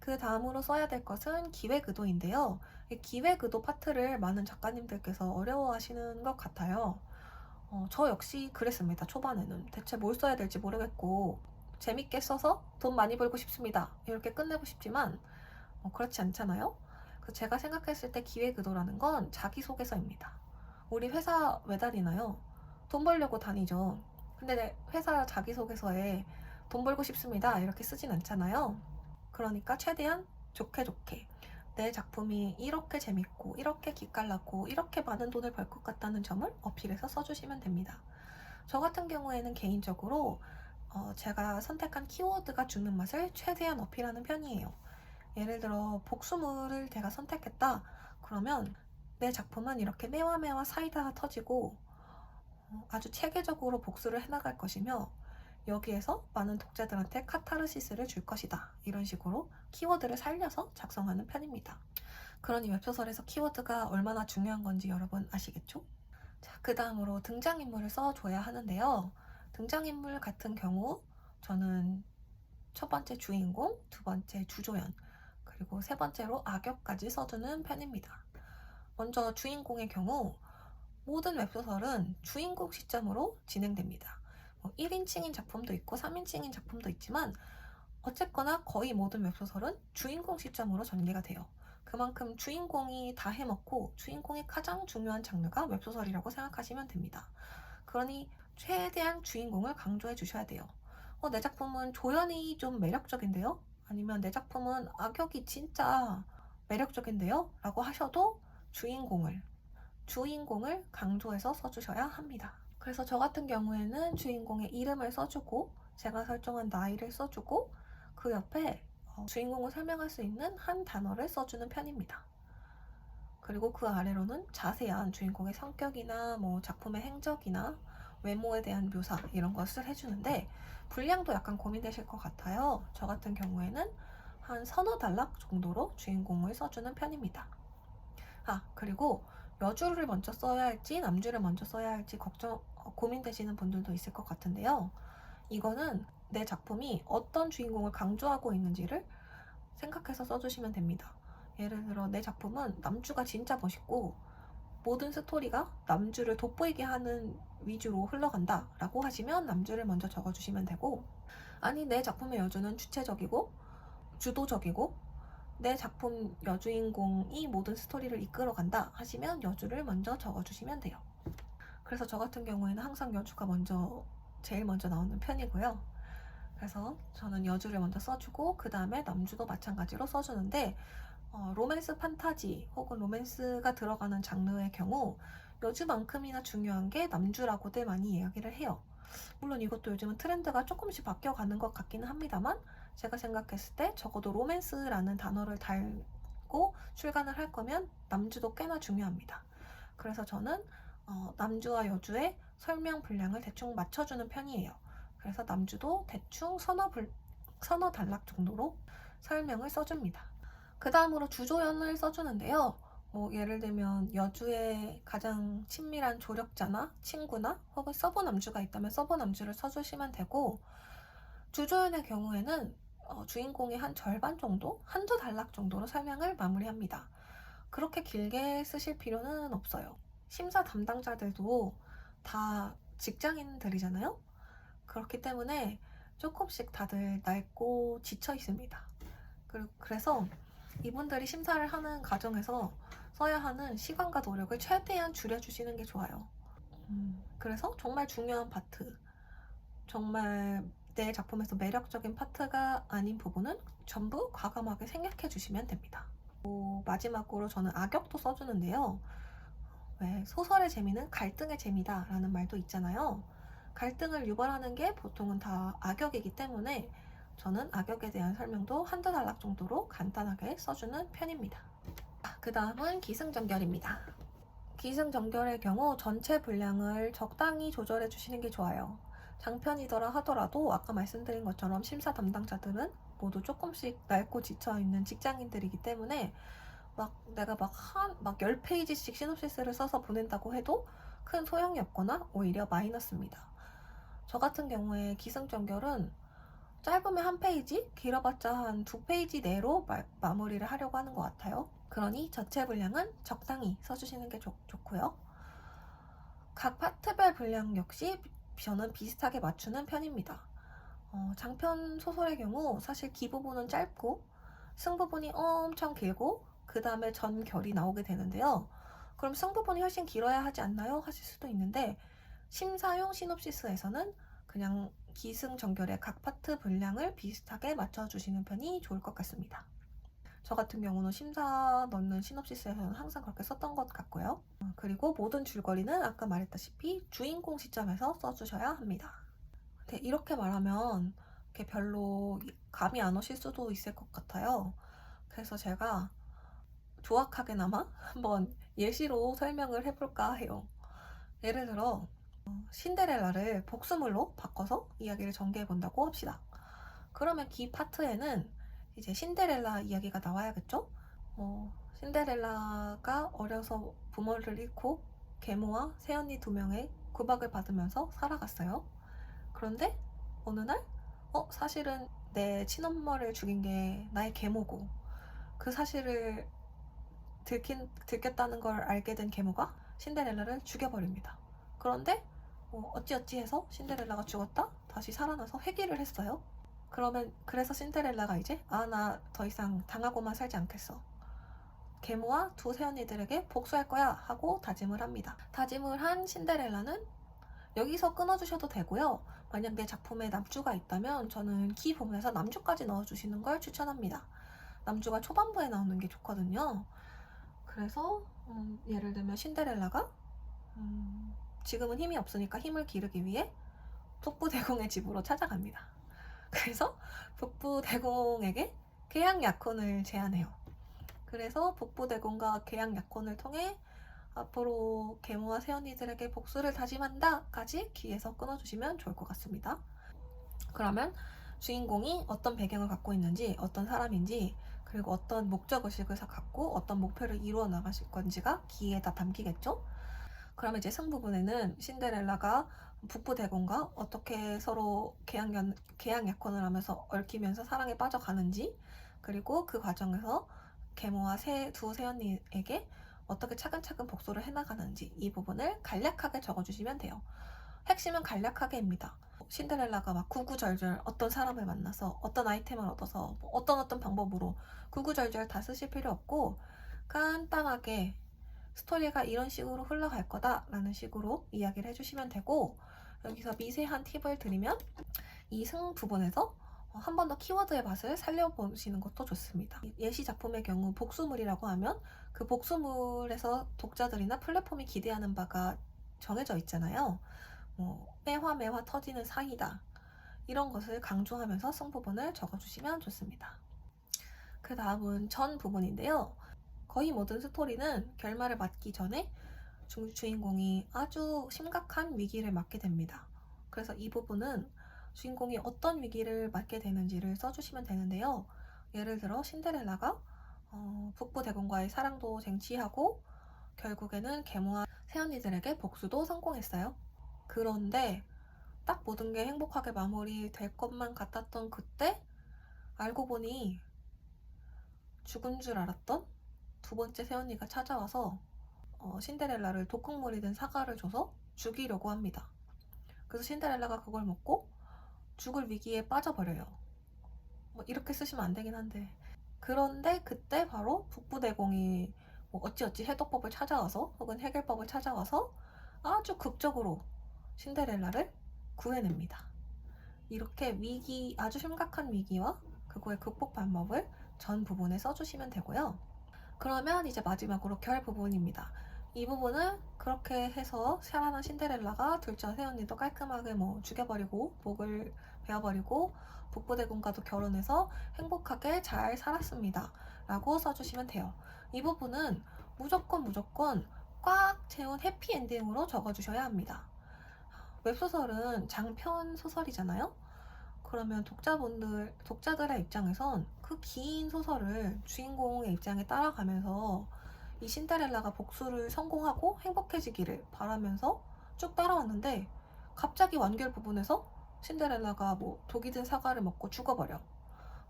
그 다음으로 써야 될 것은 기획의도인데요. 이 기획의도 파트를 많은 작가님들께서 어려워하시는 것 같아요. 저 역시 그랬습니다. 초반에는 대체 뭘 써야 될지 모르겠고 재밌게 써서 돈 많이 벌고 싶습니다. 이렇게 끝내고 싶지만 그렇지 않잖아요. 그래서 제가 생각했을 때 기획의도라는 건 자기소개서입니다. 우리 회사 왜 다니나요? 돈 벌려고 다니죠. 근데 내 회사 자기소개서에 돈 벌고 싶습니다 이렇게 쓰진 않잖아요. 그러니까 최대한 좋게 좋게 내 작품이 이렇게 재밌고 이렇게 기깔나고 이렇게 많은 돈을 벌 것 같다는 점을 어필해서 써주시면 됩니다. 저 같은 경우에는 개인적으로 제가 선택한 키워드가 주는 맛을 최대한 어필하는 편이에요. 예를 들어 복수물을 제가 선택했다 그러면 내 작품은 이렇게 매화매화 사이다가 터지고 아주 체계적으로 복수를 해나갈 것이며 여기에서 많은 독자들한테 카타르시스를 줄 것이다 이런 식으로 키워드를 살려서 작성하는 편입니다. 그러니 웹소설에서 키워드가 얼마나 중요한 건지 여러분 아시겠죠? 자, 그 다음으로 등장인물을 써줘야 하는데요. 등장인물 같은 경우 저는 첫 번째 주인공, 두 번째 주조연, 그리고 세 번째로 악역까지 써주는 편입니다. 먼저 주인공의 경우 모든 웹소설은 주인공 시점으로 진행됩니다. 1인칭인 작품도 있고 3인칭인 작품도 있지만 어쨌거나 거의 모든 웹소설은 주인공 시점으로 전개가 돼요. 그만큼 주인공이 다 해먹고 주인공이 가장 중요한 장르가 웹소설이라고 생각하시면 됩니다. 그러니 최대한 주인공을 강조해 주셔야 돼요. 내 작품은 조연이 좀 매력적인데요? 아니면 내 작품은 악역이 진짜 매력적인데요? 라고 하셔도 주인공을 강조해서 써주셔야 합니다. 그래서 저 같은 경우에는 주인공의 이름을 써주고 제가 설정한 나이를 써주고 그 옆에 주인공을 설명할 수 있는 한 단어를 써주는 편입니다. 그리고 그 아래로는 자세한 주인공의 성격이나 작품의 행적이나 외모에 대한 묘사 이런 것을 해주는데 분량도 약간 고민되실 것 같아요. 저 같은 경우에는 한 서너 단락 정도로 주인공을 써주는 편입니다. 그리고 여주를 먼저 써야 할지 남주를 먼저 써야 할지 고민되시는 분들도 있을 것 같은데요. 이거는 내 작품이 어떤 주인공을 강조하고 있는지를 생각해서 써주시면 됩니다. 예를 들어 내 작품은 남주가 진짜 멋있고 모든 스토리가 남주를 돋보이게 하는 위주로 흘러간다 라고 하시면 남주를 먼저 적어주시면 되고, 아니 내 작품의 여주는 주체적이고 주도적이고 내 작품 여주인공이 모든 스토리를 이끌어간다 하시면 여주를 먼저 적어주시면 돼요. 그래서 저 같은 경우에는 항상 여주가 제일 먼저 나오는 편이고요. 그래서 저는 여주를 먼저 써주고 그 다음에 남주도 마찬가지로 써주는데 로맨스 판타지 혹은 로맨스가 들어가는 장르의 경우 여주만큼이나 중요한 게 남주라고들 많이 이야기를 해요. 물론 이것도 요즘은 트렌드가 조금씩 바뀌어가는 것 같기는 합니다만 제가 생각했을 때 적어도 로맨스라는 단어를 달고 출간을 할 거면 남주도 꽤나 중요합니다. 그래서 저는 남주와 여주의 설명 분량을 대충 맞춰주는 편이에요. 그래서 남주도 대충 서너 단락 정도로 설명을 써줍니다. 그 다음으로 주조연을 써주는데요. 예를 들면 여주의 가장 친밀한 조력자나 친구나 혹은 서브 남주가 있다면 서브 남주를 써주시면 되고, 주조연의 경우에는 주인공의 한 절반 정도, 한두 단락 정도로 설명을 마무리합니다. 그렇게 길게 쓰실 필요는 없어요. 심사 담당자들도 다 직장인들이잖아요. 그렇기 때문에 조금씩 다들 낡고 지쳐 있습니다. 그래서 이분들이 심사를 하는 과정에서 써야 하는 시간과 노력을 최대한 줄여주시는 게 좋아요. 그래서 정말 중요한 파트, 정말 내 작품에서 매력적인 파트가 아닌 부분은 전부 과감하게 생략해 주시면 됩니다. 마지막으로 저는 악역도 써주는데요. 왜 소설의 재미는 갈등의 재미다 라는 말도 있잖아요. 갈등을 유발하는 게 보통은 다 악역이기 때문에 저는 악역에 대한 설명도 한두 단락 정도로 간단하게 써주는 편입니다. 그 다음은 기승전결입니다. 기승전결의 경우 전체 분량을 적당히 조절해 주시는 게 좋아요. 장편이더라 하더라도 아까 말씀드린 것처럼 심사 담당자들은 모두 조금씩 낡고 지쳐있는 직장인들이기 때문에 내가 10페이지씩 시놉시스를 써서 보낸다고 해도 큰 소용이 없거나 오히려 마이너스입니다. 저 같은 경우에 기승전결은 짧으면 한 페이지, 길어봤자 한 2페이지 내로 마무리를 하려고 하는 것 같아요. 그러니 전체 분량은 적당히 써주시는 게 좋고요. 각 파트별 분량 역시 저는 비슷하게 맞추는 편입니다. 장편 소설의 경우 사실 기부분은 짧고 승부분이 엄청 길고 그 다음에 전결이 나오게 되는데요. 그럼 승부분이 훨씬 길어야 하지 않나요? 하실 수도 있는데 심사용 시놉시스에서는 그냥 기승전결의 각 파트 분량을 비슷하게 맞춰주시는 편이 좋을 것 같습니다. 저 같은 경우는 심사 넣는 시놉시스에서는 항상 그렇게 썼던 것 같고요. 그리고 모든 줄거리는 아까 말했다시피 주인공 시점에서 써주셔야 합니다. 근데 이렇게 말하면 이렇게 별로 감이 안 오실 수도 있을 것 같아요. 그래서 제가 조악하게나마 한번 예시로 설명을 해볼까 해요. 예를 들어 신데렐라를 복수물로 바꿔서 이야기를 전개해 본다고 합시다. 그러면 이 파트에는 이제 신데렐라 이야기가 나와야겠죠? 신데렐라가 어려서 부모를 잃고 계모와 새언니 2명의 구박을 받으면서 살아갔어요. 그런데 어느 날 사실은 내 친엄마를 죽인 게 나의 계모고 그 사실을 들켰다는 걸 알게 된 계모가 신데렐라를 죽여버립니다. 그런데 어찌어찌 해서 신데렐라가 죽었다 다시 살아나서 회귀를 했어요. 그래서 신데렐라가 이제 나 더 이상 당하고만 살지 않겠어. 계모와 2 새언니들에게 복수할 거야 하고 다짐을 합니다. 다짐을 한 신데렐라는 여기서 끊어주셔도 되고요. 만약 내 작품에 남주가 있다면 저는 기 부분에서 남주까지 넣어주시는 걸 추천합니다. 남주가 초반부에 나오는 게 좋거든요. 그래서 예를 들면 신데렐라가 지금은 힘이 없으니까 힘을 기르기 위해 북부대공의 집으로 찾아갑니다. 그래서 북부대공에게 계약약혼을 제안해요. 그래서 북부대공과 계약약혼을 통해 앞으로 계모와 새언니들에게 복수를 다짐한다까지 귀에서 끊어주시면 좋을 것 같습니다. 그러면 주인공이 어떤 배경을 갖고 있는지, 어떤 사람인지, 그리고 어떤 목적의식을 갖고 어떤 목표를 이루어 나가실 건지가 귀에 다 담기겠죠? 그러면 이제 승부분에는 신데렐라가 북부대공과 어떻게 서로 계약약혼을 하면서 얽히면서 사랑에 빠져가는지, 그리고 그 과정에서 계모와 2 새언니에게 어떻게 차근차근 복수를 해나가는지 이 부분을 간략하게 적어주시면 돼요. 핵심은 간략하게입니다. 신데렐라가 막 구구절절 어떤 사람을 만나서 어떤 아이템을 얻어서 어떤 방법으로 구구절절 다 쓰실 필요 없고 간단하게 스토리가 이런 식으로 흘러갈 거다 라는 식으로 이야기를 해주시면 되고, 여기서 미세한 팁을 드리면 이 승 부분에서 한 번 더 키워드의 맛을 살려보시는 것도 좋습니다. 예시 작품의 경우 복수물이라고 하면 그 복수물에서 독자들이나 플랫폼이 기대하는 바가 정해져 있잖아요. 매화 터지는 사이다, 이런 것을 강조하면서 승 부분을 적어주시면 좋습니다. 그 다음은 전 부분인데요. 거의 모든 스토리는 결말을 맞기 전에 주인공이 아주 심각한 위기를 맞게 됩니다. 그래서 이 부분은 주인공이 어떤 위기를 맞게 되는지를 써주시면 되는데요. 예를 들어 신데렐라가 북부대공과의 사랑도 쟁취하고 결국에는 계모와 새언니들에게 복수도 성공했어요. 그런데 딱 모든 게 행복하게 마무리될 것만 같았던 그때 알고 보니 죽은 줄 알았던 2번째 새언니가 찾아와서 신데렐라를 독극물이 든 사과를 줘서 죽이려고 합니다. 그래서 신데렐라가 그걸 먹고 죽을 위기에 빠져버려요. 이렇게 쓰시면 안 되긴 한데, 그런데 그때 바로 북부대공이 어찌어찌 해독법을 찾아와서 혹은 해결법을 찾아와서 아주 극적으로 신데렐라를 구해냅니다. 이렇게 아주 심각한 위기와 그거의 극복 방법을 전 부분에 써주시면 되고요. 그러면 이제 마지막으로 결 부분입니다. 이 부분은 그렇게 해서 살아난 신데렐라가 둘째 새언니도 깔끔하게 죽여버리고 목을 베어버리고 북부대공과도 결혼해서 행복하게 잘 살았습니다 라고 써주시면 돼요. 이 부분은 무조건 꽉 채운 해피엔딩으로 적어주셔야 합니다. 웹소설은 장편 소설이잖아요. 그러면 독자들의 입장에선 그 긴 소설을 주인공의 입장에 따라가면서 이 신데렐라가 복수를 성공하고 행복해지기를 바라면서 쭉 따라왔는데 갑자기 완결 부분에서 신데렐라가 뭐 독이 든 사과를 먹고 죽어버려.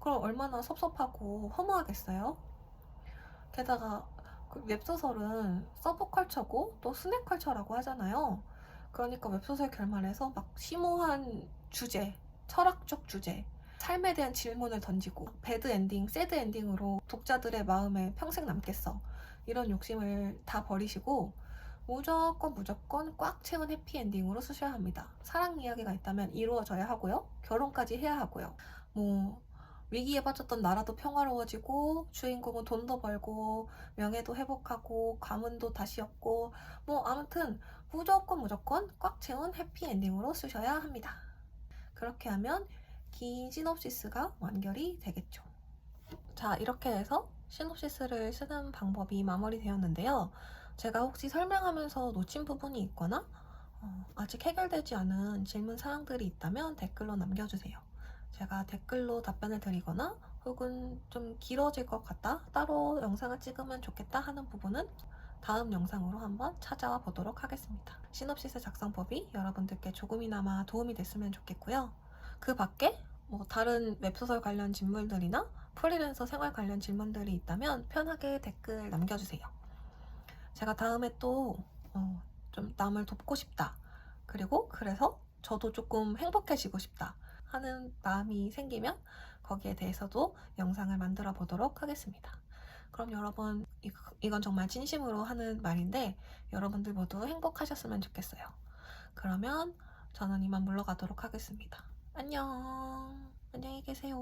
그럼 얼마나 섭섭하고 허무하겠어요? 게다가 그 웹소설은 서브컬처고 또 스낵컬처라고 하잖아요. 그러니까 웹소설 결말에서 막 심오한 주제, 철학적 주제, 삶에 대한 질문을 던지고 배드 엔딩, 새드 엔딩으로 독자들의 마음에 평생 남겠어. 이런 욕심을 다 버리시고 무조건 꽉 채운 해피엔딩으로 쓰셔야 합니다. 사랑 이야기가 있다면 이루어져야 하고요. 결혼까지 해야 하고요. 뭐 위기에 빠졌던 나라도 평화로워지고 주인공은 돈도 벌고 명예도 회복하고 가문도 다시 얻고 뭐 아무튼 무조건 꽉 채운 해피엔딩으로 쓰셔야 합니다. 그렇게 하면 긴 시놉시스가 완결이 되겠죠. 자, 이렇게 해서 시놉시스를 쓰는 방법이 마무리되었는데요. 제가 혹시 설명하면서 놓친 부분이 있거나 아직 해결되지 않은 질문 사항들이 있다면 댓글로 남겨주세요. 제가 댓글로 답변을 드리거나 혹은 좀 길어질 것 같다, 따로 영상을 찍으면 좋겠다 하는 부분은 다음 영상으로 한번 찾아와 보도록 하겠습니다. 시놉시스 작성법이 여러분들께 조금이나마 도움이 됐으면 좋겠고요. 그 밖에 뭐 다른 웹소설 관련 질문들이나 프리랜서 생활 관련 질문들이 있다면 편하게 댓글 남겨주세요. 제가 다음에 또 좀 남을 돕고 싶다. 그리고 그래서 저도 조금 행복해지고 싶다 하는 마음이 생기면 거기에 대해서도 영상을 만들어 보도록 하겠습니다. 그럼 여러분, 이건 정말 진심으로 하는 말인데 여러분들 모두 행복하셨으면 좋겠어요. 그러면 저는 이만 물러가도록 하겠습니다. 안녕. 안녕히 계세요.